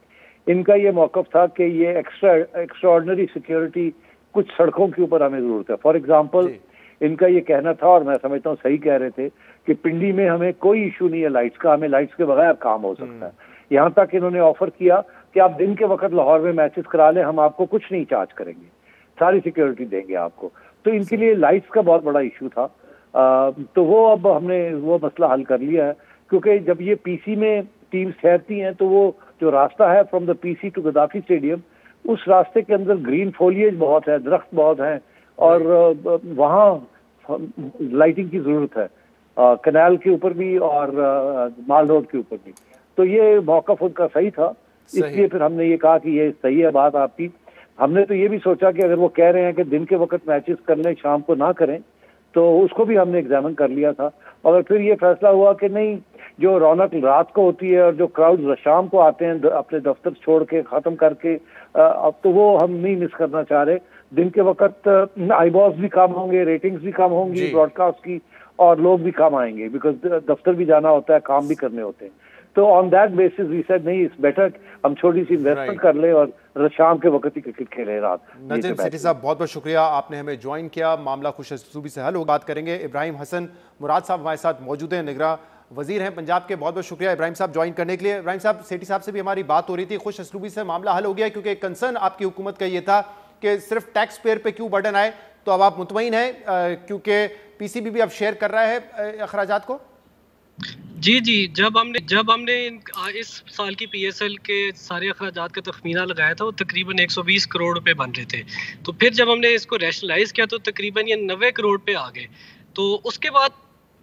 इनका ये मौक़िफ़ था कि ये एक्स्ट्राऑर्डिनरी सिक्योरिटी कुछ सड़कों के ऊपर हमें जरूरत है। फॉर एग्जांपल इनका ये कहना था, और मैं समझता हूँ सही कह रहे थे, कि पिंडी में हमें कोई इशू नहीं है लाइट्स का, हमें लाइट्स के बगैर काम हो सकता है। यहाँ तक इन्होंने ऑफर किया कि आप दिन के वक्त लाहौर में मैचेस करा लें, हम आपको कुछ नहीं चार्ज करेंगे, सारी सिक्योरिटी देंगे आपको। तो इनके लिए लाइट्स का बहुत बड़ा इशू था। तो वो अब हमने वो मसला हल कर लिया है, क्योंकि जब ये पीसी में टीम्स ठहरती हैं तो वो जो रास्ता है from the PC to Gaddafi Stadium, उस रास्ते के अंदर ग्रीन फोलिएज बहुत है, दरख्त बहुत हैं, और वहाँ लाइटिंग की जरूरत है, कनाल के ऊपर भी और माल रोड के ऊपर भी। तो ये मौक़िफ़ उनका सही था, इसलिए फिर हमने ये कहा कि ये सही है बात आपकी। हमने तो ये भी सोचा कि अगर वो कह रहे हैं कि दिन के वक्त मैचेस कर लें, शाम को ना करें, तो उसको भी हमने एग्जामिन कर लिया था। और फिर ये फैसला हुआ कि नहीं, जो रौनक रात को होती है और जो क्राउड शाम को आते हैं अपने दफ्तर छोड़ के ख़त्म करके, अब तो वो हम नहीं मिस करना चाह रहे। दिन के वक्त आईबॉल्स भी कम होंगे, रेटिंग्स भी कम होंगी ब्रॉडकास्ट की, और लोग भी कम आएंगे, बिकॉज दफ्तर भी जाना होता है, काम भी करने होते हैं। तो on that basis we said नहीं, इट्स बेटर हम छोटी सी इन्वेस्टमेंट कर ले और शाम के वक्त ही क्रिकेट खेले रात। नजीम सेठी साहब, बहुत बहुत शुक्रिया, आपने हमें ज्वाइन किया। मामला खुशअस्लूबी से हल हो। बात करेंगे इब्राहिम हसन मुराद साहब हमारे साथ मौजूद हैं, निगरां वजीर हैं पंजाब के। बहुत बहुत शुक्रिया इब्राहिम साहब ज्वाइन करने के लिए। इब्राहिम साहब, सेठी साहब से भी हमारी बात हो रही थी, खुशअस्लूबी से मामला हल हो गया, क्योंकि एक कंसर्न आपकी हुकूमत का ये था कि सिर्फ टैक्स पेयर पे क्यों बर्डन आए, तो अब आप मुतमईन हैं क्योंकि पीसीबी भी अब शेयर कर रहा है अखराजात को? जी, जब हमने इस साल की पीएसएल के सारे अखराजात का तखमीना लगाया था, वो तकरीबन 120 करोड़ रुपए बन रहे थे। तो फिर जब हमने इसको रैशनलाइज किया तो तकरीबन ये 90 करोड़ पे आ गए। तो उसके बाद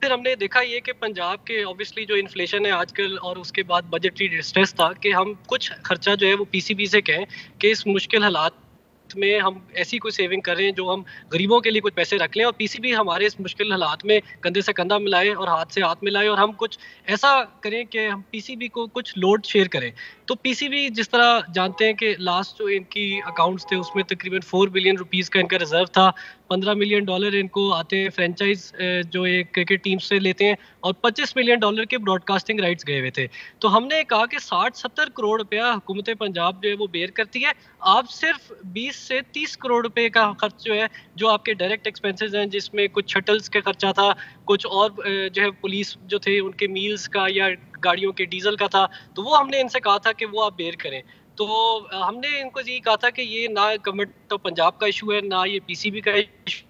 फिर हमने देखा ये कि पंजाब के ऑब्वियसली जो इन्फ्लेशन है आजकल, और उसके बाद बजटरी डिस्ट्रेस था, कि हम कुछ खर्चा जो है वो पीसीबी से कहें कि इस मुश्किल हालात वक्त में हम ऐसी कोई सेविंग करें जो हम गरीबों के लिए कुछ पैसे रख लें, और पीसीबी हमारे इस मुश्किल हालात में कंधे से कंधा मिलाए और हाथ से हाथ मिलाए, और हम कुछ ऐसा करें कि हम पीसीबी को कुछ लोड शेयर करें। तो पीसीबी जिस तरह जानते हैं कि लास्ट जो इनकी अकाउंट्स थे उसमें तकरीबन 4 बिलियन रुपीस का इनका रिजर्व था, $15 मिलियन इनको आते हैं फ्रेंचाइज जो एक क्रिकेट टीम से लेते हैं, और $25 मिलियन के ब्रॉडकास्टिंग राइट्स गए हुए थे। तो हमने कहा कि 60-70 करोड़ रुपया हुकूमत पंजाब जो है वो बेयर करती है, आप सिर्फ 20 से 30 करोड़ रुपए का खर्च जो है, जो आपके डायरेक्ट एक्सपेंसेस हैं, जिसमें कुछ शटल्स का खर्चा था, कुछ और जो है पुलिस जो थे उनके मील्स का या गाड़ियों के डीजल का था, तो वो हमने इनसे कहा था कि वो आप बेयर करें। तो हमने इनको यही कहा था कि ये ना गवर्नमेंट ऑफ पंजाब का इशू है, ना ये पीसीबी का इशू,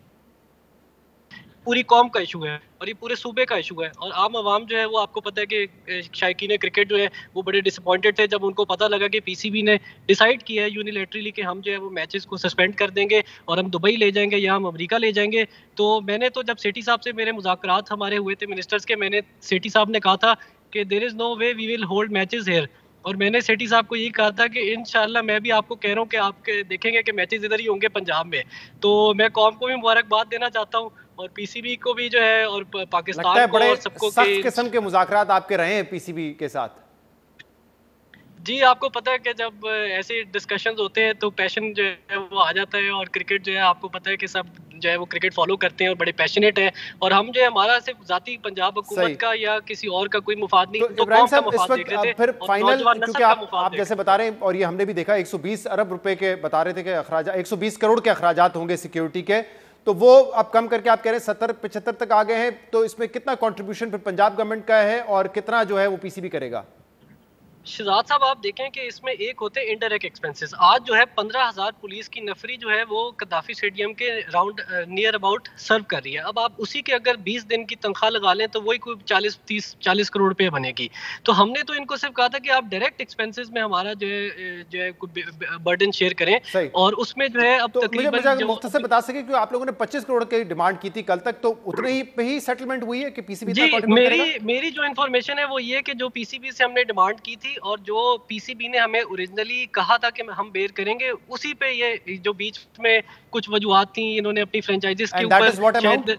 पूरी कौम का इशू है और ये पूरे सूबे का इशू है। और आम आवाम जो है वो आपको पता है कि शायकीन क्रिकेट जो है वो बड़े डिसअपॉइंटेड थे जब उनको पता लगा कि पीसीबी ने डिसाइड किया है यूनिलैटरली कि हम जो है वो मैचेस को सस्पेंड कर देंगे और हम दुबई ले जाएंगे या हम अमेरिका ले जाएंगे। तो मैंने तो जब सेठी साहब से मेरे मुज़ाकरात हमारे हुए थे मिनिस्टर्स के, मैंने सेठी साहब ने कहा था कि there is no way we will hold matches here, और मैंने सेठी साहब को यही कहा था कि इंशाल्लाह मैं भी आपको कह रहा हूँ कि आप देखेंगे कि मैचेस इधर ही होंगे पंजाब में। तो मैं कौम को भी मुबारकबाद देना चाहता हूँ और पीसीबी को भी जो है और पाकिस्तान को और सबको सख्त किस्म के मुज़ाकरात आपके रहे हैं पीसीबी के साथ। जी, आपको पता है कि जब ऐसे डिस्कशंस होते हैं तो पैशन जो है वो आ जाता है, और क्रिकेट जो है आपको पता है कि सब जो है वो क्रिकेट फॉलो करते हैं और बड़े पैशनेट हैं, और हम जो है हमारा सिर्फ जाती पंजाब हुकूमत का या किसी और का कोई मुफाद नहीं, तो इब्राहिम कौम का साहब इस मुफाद देख रहे थे। वक्त फिर फाइनल, क्योंकि आप जैसे बता रहे हैं और ये हमने भी देखा 120 अरब रुपए के बता रहे थे कि अखराज 120 करोड़ के अखराजात होंगे सिक्योरिटी के, तो वो अब कम करके आप कह रहे हैं 70-75 तक आ गए हैं। तो इसमें कितना कंट्रीब्यूशन फिर पंजाब गवर्नमेंट का है और कितना जो है वो पीसीबी करेगा? शहजाद साहब आप देखें कि इसमें एक होते हैं इनडायरेक्ट एक्सपेंसेस। आज जो है 15,000 पुलिस की नफरी जो है वो कदाफी स्टेडियम के राउंड नियर अबाउट सर्व कर रही है। अब आप उसी के अगर 20 दिन की तनख्वाह लगा लें तो वही कोई 40 करोड़ रुपए बनेगी। तो हमने तो इनको सिर्फ कहा था कि आप डायरेक्ट एक्सपेंसेस में हमारा जो है बर्डन शेयर करें, और उसमें जो है अब तकरीबन मुख्तसर बता सके कि आप लोगों ने 25 करोड़ की डिमांड की थी कल तक, तो उतने ही पे ही सेटलमेंट हुई है कि पीसीबी? जी, मेरी जो इन्फॉर्मेशन है वो ये कि जो पीसीबी से हमने डिमांड की थी और जो पीसीबी ने हमें ओरिजिनली कहा था कि हम बेयर करेंगे, उसी पे ये जो बीच में कुछ वजूहात थी इन्होंने अपनी फ्रेंचाइजीज के ऊपर।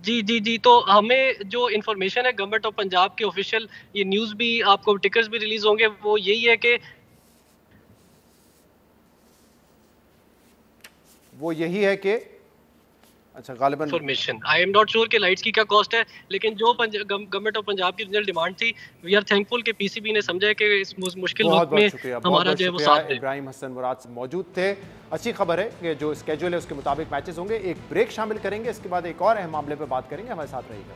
जी, तो हमें जो इन्फॉर्मेशन है गवर्नमेंट ऑफ पंजाब के ऑफिशियल, ये न्यूज़ भी आपको टिकर्स भी रिलीज होंगे, वो यही है कि अच्छा गालिबन information I am not sure कि लाइट्स की क्या कॉस्ट है, लेकिन जो गवर्नमेंट ऑफ पंजाब की ओरिजिनल डिमांड थी, वी आर थैंकफुल कि पीसीबी ने समझा कि इस मुश्किल वक्त में हमारा जो है वो साथ दे। इब्राहिम हसन मुराद मौजूद थे। अच्छी खबर है कि जो स्केड्यूल है उसके मुताबिक मैचेस होंगे। एक ब्रेक शामिल करेंगे, इसके बाद एक और अहम मामले पर बात करेंगे। हमारे साथ रहिएगा।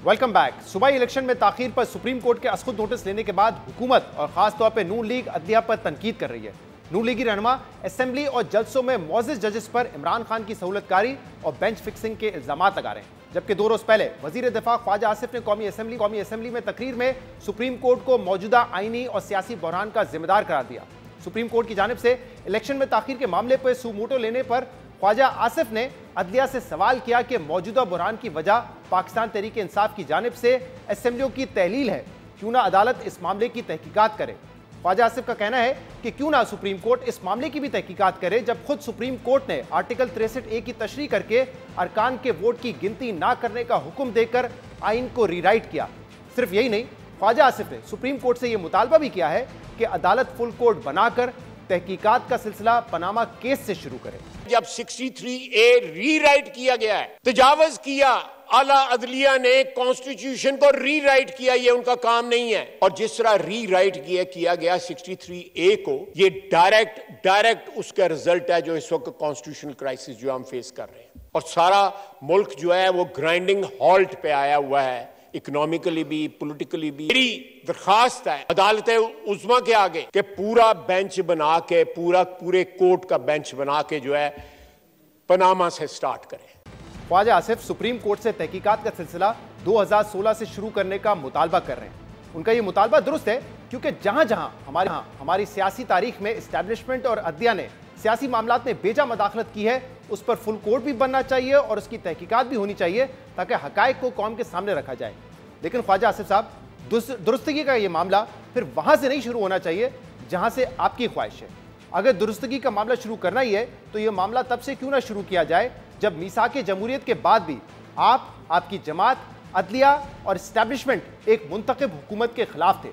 Welcome back. सूबाई इलेक्शन में ताखीर पर सुप्रीम कोर्ट के असखुद नोटिस लेने के बाद हुकूमत और खासतौर पर नून लीग अदलिया पर तनकीद कर रही है। नून लीगी रहनुमा असेंबली और जलसों में मौजिज जजेस पर इमरान खान की सहूलतकारी और बेंच फिक्सिंग के इल्जाम लगा रहे हैं, जबकि 2 रोज पहले वजीर दिफा ख्वाजा आसिफ ने कौमी असेंबली में तकरीर में सुप्रीम कोर्ट को मौजूदा आईनी और सियासी बहरान का जिम्मेदार करार दिया। सुप्रीम कोर्ट की जानिब से इलेक्शन में ताखीर के मामले पर सुमोटो लेने पर ख्वाजा आसिफ ने अदलिया से सवाल किया कि मौजूदा बहरान की वजह पाकिस्तान तहरीक इंसाफ की जानिब से असेंबलियों की तहलील है, क्यों ना अदालत इस मामले की तहकीकात करे। ख्वाजा आसिफ का कहना है कि क्यों ना सुप्रीम कोर्ट इस मामले की भी तहकीकात करे, जब खुद सुप्रीम कोर्ट ने आर्टिकल 63A की तशरीह करके अरकान के वोट की गिनती ना करने का हुक्म देकर आइन को रीराइट किया। सिर्फ यही नहीं, ख्वाजा आसिफ ने सुप्रीम कोर्ट से यह मुतालबा भी किया है कि अदालत फुल कोर्ट बनाकर तहकीकात का सिलसिला पनामा केस से शुरू करे। जब 63A रीराइट किया गया है, तजावुज किया, आला अदलिया ने कॉन्स्टिट्यूशन को रीराइट किया, ये उनका काम नहीं है। और जिस तरह रीराइट किया गया 63A को, ये डायरेक्ट उसका रिजल्ट है जो इस वक्त कॉन्स्टिट्यूशनल क्राइसिस जो हम फेस कर रहे हैं, और सारा मुल्क जो है वो ग्राइंडिंग हॉल्ट पे आया हुआ है, इकोनॉमिकली भी, पॉलिटिकली भी। मेरी दरखास्त है अदालत उज़्मा के आगे कि पूरा बेंच बना के, पूरे कोर्ट का बेंच बना के जो है पनामा से स्टार्ट करें। ख्वाजा आसिफ सुप्रीम कोर्ट से तहकीकात का सिलसिला 2016 से शुरू करने का मुतालबा कर रहे हैं। उनका ये मुतालबा दुरुस्त है, क्योंकि जहां जहां हमारी सियासी तारीख में इस्टेब्लिशमेंट और अदलिया ने सियासी मामलात में बेजा मदाखलत की है, उस पर फुल कोर्ट भी बनना चाहिए और उसकी तहकीकात भी होनी चाहिए, ताकि हकायक को कौम के सामने रखा जाए। लेकिन ख्वाजा आसिफ साहब, दुरुस्तगी का यह मामला फिर वहां से नहीं शुरू होना चाहिए जहां से आपकी ख्वाहिश है। अगर दुरुस्तगी का मामला शुरू करना ही है तो यह मामला तब से क्यों ना शुरू किया जाए जब मीसाके जमहूरियत के बाद भी आपकी जमात, अदलिया और एस्टैब्लिशमेंट एक मुंतखब हुकूमत के खिलाफ थे।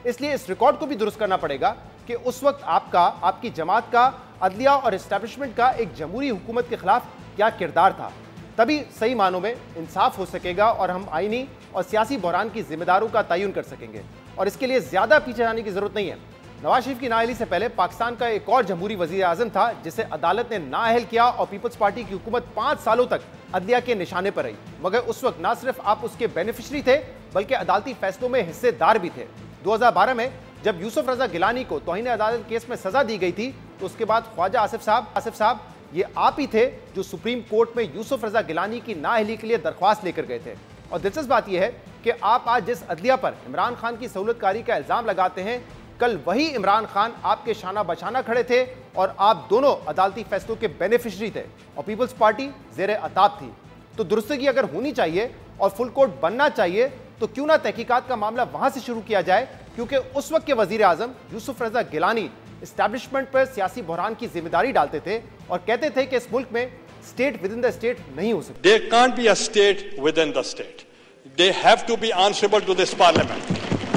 इसलिए इस रिकॉर्ड को भी दुरुस्त करना पड़ेगा कि उस वक्त आपकी जमात का, अदलिया और एस्टैब्लिशमेंट का एक जमहूरी हुकूमत के खिलाफ क्या किरदार था। तभी सही मानों में इंसाफ हो सकेगा और हम आईनी और सियासी बहरान की जिम्मेदारों का तयन कर सकेंगे। और इसके लिए ज्यादा पीछे जाने की जरूरत नहीं है। नवाज शरीफ की नाअहली से पहले पाकिस्तान का एक और जमहूरी वजीर आजम था जिसे अदालत ने नाअहल किया और पीपल्स पार्टी की हुकूमत 5 सालों तक अदलिया के निशाने पर रही। मगर उस वक्त ना सिर्फ आप उसके बेनिफिशरी थे बल्कि अदालती फैसलों में हिस्सेदार भी थे। 2012 में जब यूसुफ रजा गिलानी को तौहीन अदालत केस में सजा दी गई थी तो उसके बाद ख्वाजा आसिफ साहब ये आप ही थे जो सुप्रीम कोर्ट में यूसुफ रजा गिलानी की नाअहली के लिए दरख्वास्त लेकर गए थे। और दिलचस्प बात यह है कि आप आज जिस अदलिया पर इमरान खान की सहूलतकारी का इल्जाम लगाते हैं, कल वही इमरान खान आपके शाना बशाना खड़े थे और आप दोनों अदालती फैसलों के बेनिफिशरी थे और पीपल्स पार्टी जेर अताब थी। तो दुरुस्तगी अगर होनी चाहिए और फुल कोर्ट बनना चाहिए तो क्यों ना तहकीकात का मामला वहां से शुरू किया जाए, क्योंकि उस वक्त के वजीर आजम यूसुफ रजा गिलानी एस्टैब्लिशमेंट पर सियासी बहरान की जिम्मेदारी डालते थे और कहते थे कि इस मुल्क में state with in the state नहीं हो सकती। There can't be a state within the state. They have to be answerable to this parliament.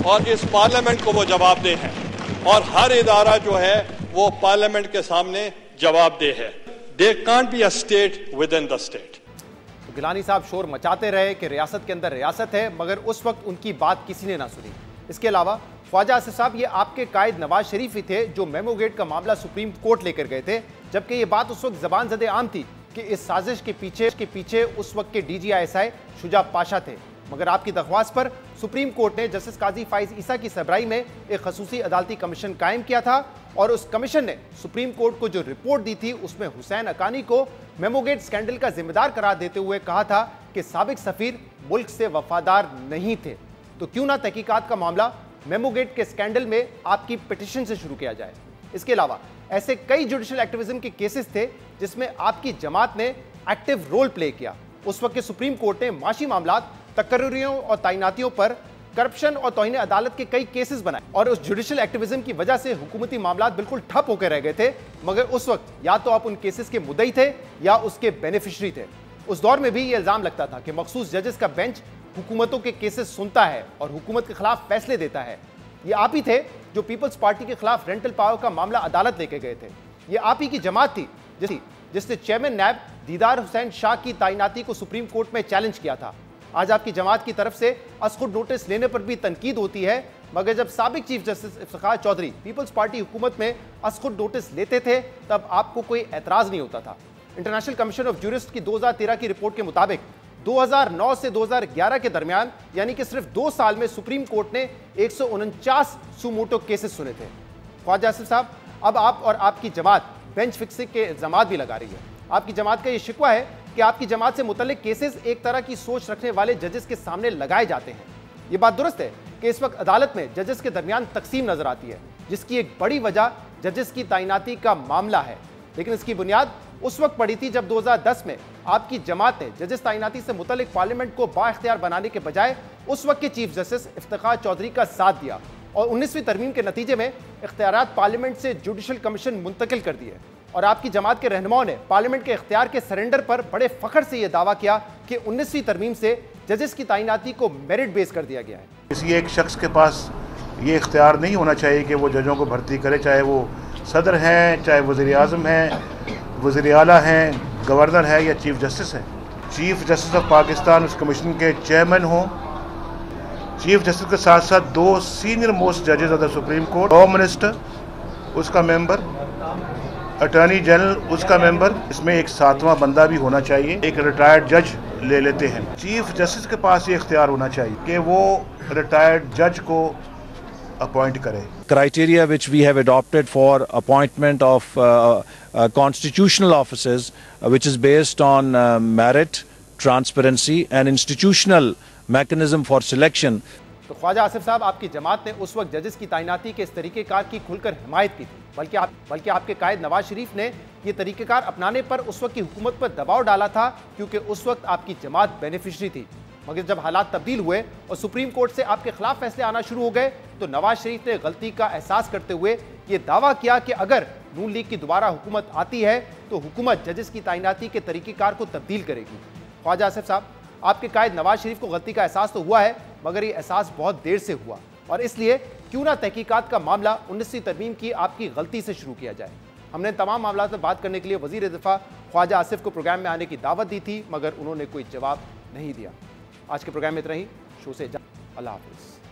और इस पार्लियामेंट को वो जवाबदेह हैं और हर इदारा जो है वो पार्लियामेंट के सामने जवाबदेह है। There can't be a state within the state. Gilani साहब शोर मचाते रहे कि रियासत के अंदर रियासत है, मगर उस वक्त उनकी बात किसी ने ना सुनी। इसके अलावा ख्वाजा आसिफ साहब ये आपके कायद नवाज शरीफ ही थे जो मेमो गेट का मामला सुप्रीम कोर्ट लेकर गए थे, जबकि ये बात उस वक्त जबान ज़दे आम थी कि इस साजिश के पीछे उस वक्त के DGI शुजा पाशा थे। मगर आपकी दरख्वास्त पर सुप्रीम कोर्ट ने जस्टिस काजी फाइज ईसा की सरबराही में एक खसूसी अदालती कमीशन कायम किया था और उस कमीशन ने सुप्रीम कोर्ट को जो रिपोर्ट दी थी उसमें हुसैन अकानी को मेमोगेट स्कैंडल का जिम्मेदार करार देते हुए कहा था कि साबिक सफीर मुल्क से वफादार नहीं थे। तो क्यों ना तहकीकात का मामला मेमोगेट के स्कैंडल में आपकी पिटिशन से शुरू किया जाए। इसके अलावा ऐसे कई जुडिशल एक्टिविज्म के केसेस थे जिसमें आपकी जमात ने एक्टिव रोल प्ले किया। उस वक्त के सुप्रीम कोर्ट ने माशी मामलात, तकर्रियों और तैनातियों पर करप्शन और तौहीन अदालत के कई केसेस बनाए और उस जुडिशल एक्टिविज्म की वजह से हुकूमती मामलात बिल्कुल ठप होकर रह गए थे। मगर उस वक्त या तो आप उन केसेस के मुद्दई थे या उसके बेनिफिशरी थे। उस दौर में भी ये इल्जाम लगता था कि मखसूस जजेस का बेंच हुकूमतों के केसेस सुनता है और हुकूमत के खिलाफ फैसले देता है। ये आप ही थे जो पीपल्स पार्टी के खिलाफ रेंटल पावर का मामला अदालत लेके गए थे। ये आप ही की जमात थी जिसने चेयरमैन नैब दीदार हुसैन शाह की तैनाती को सुप्रीम कोर्ट में चैलेंज किया था। आज आपकी जमात की तरफ से असखुद नोटिस लेने पर भी तनकीद होती है, मगर जब साबिक चीफ जस्टिस इफ्तिखार चौधरी पीपल्स पार्टी हुकूमत में असखुद नोटिस लेते थे तब आपको कोई एतराज नहीं होता था। इंटरनेशनल कमीशन ऑफ जूरिस्ट की 2013 की रिपोर्ट के मुताबिक 2009 से 2011 के दरमियान यानी कि सिर्फ 2 साल में सुप्रीम कोर्ट ने 149 सुमोटो केसेस सुने थे। ख्वाजा आसिफ साहब, अब आप और आपकी जमात बेंच फिक्सिंग के इल्जामात भी लगा रही है। आपकी जमात का ये शिकवा है कि आपकी जमात से मुतल्लिक केसेस एक तरह की सोच रखने वाले जजेस के सामने लगाए जाते हैं। ये बात दुरुस्त है कि इस वक्त अदालत में जजेस के दरमियान तकसीम नजर आती है, जिसकी एक बड़ी वजह जजेस की तैनाती का मामला है। लेकिन इसकी बुनियाद उस वक्त पड़ी थी जब 2010 में आपकी जमात ने जजेस तैनाती से मुतल्लिक पार्लियामेंट को बाइख्तियार बनाने के बजाय उस वक्त के चीफ जस्टिस इफ्तिखार चौधरी का साथ दिया और 19वीं तरमीम के नतीजे में इख्तियारात पार्लियामेंट से जुडिशल कमीशन मुंतकिल कर दिए। और आपकी जमात के रहनुमाओं ने पार्लियामेंट के इख्तियार के सरेंडर पर बड़े फख्र से यह दावा किया कि 19वीं तरमीम से जजेस की तैनाती को मेरिट बेस कर दिया गया है। किसी एक शख्स के पास ये इख्तियार नहीं होना चाहिए कि वो जजों को भर्ती करे, चाहे वो सदर हैं, चाहे वज़ीर आज़म हैं, वज़ीर आला हैं, गवर्नर है या चीफ जस्टिस है। चीफ जस्टिस ऑफ पाकिस्तान उस कमीशन के चेयरमैन हों। चीफ जस्टिस के साथ साथ 2 सीनियर मोस्ट जजेस of the supreme court, law minister उसका मेंबर, अटॉर्नी जनरल उसका मेंबर, इसमें एक 7वां बंदा भी होना चाहिए। एक रिटायर्ड जज ले लेते हैं। चीफ जस्टिस के पास ये इख्तियार होना चाहिए कि वो रिटायर्ड जज को अपॉइंट करे। Criteria which we have adopted for appointment of constitutional officers, which is based on merit, transparency and institutional mechanism for selection. तो ख्वाजा आसिफ साहब, आपकी जमात ने उस वक्त जजेस की तैनाती के इस तरीक़ेकार की खुलकर हिमायत की थी, बल्कि आपके कायद नवाज शरीफ ने यह तरीक़ेकार अपनाने पर उस वक्त की हुकूमत पर दबाव डाला था, क्योंकि उस वक्त आपकी जमात बेनिफिशरी थी। मगर जब हालात तब्दील हुए और सुप्रीम कोर्ट से आपके खिलाफ फैसले आना शुरू हो गए तो नवाज शरीफ ने गलती का एहसास करते हुए यह दावा किया कि अगर नून लीग की दोबारा हुकूमत आती है तो हुकूमत जजेस की तैनाती के तरीक़ेकार को तब्दील करेगी। ख्वाजा आसिफ साहब, आपके कायद नवाज शरीफ को गलती का एहसास तो हुआ है, मगर ये एहसास बहुत देर से हुआ, और इसलिए क्यों ना तहकीकात का मामला 19वीं तरमीम की आपकी गलती से शुरू किया जाए। हमने तमाम मामला पर बात करने के लिए वजीर दिफा ख्वाजा आसिफ को प्रोग्राम में आने की दावत दी थी, मगर उन्होंने कोई जवाब नहीं दिया। आज के प्रोग्राम में इतना ही। शो से अल्लाह हाफिज़।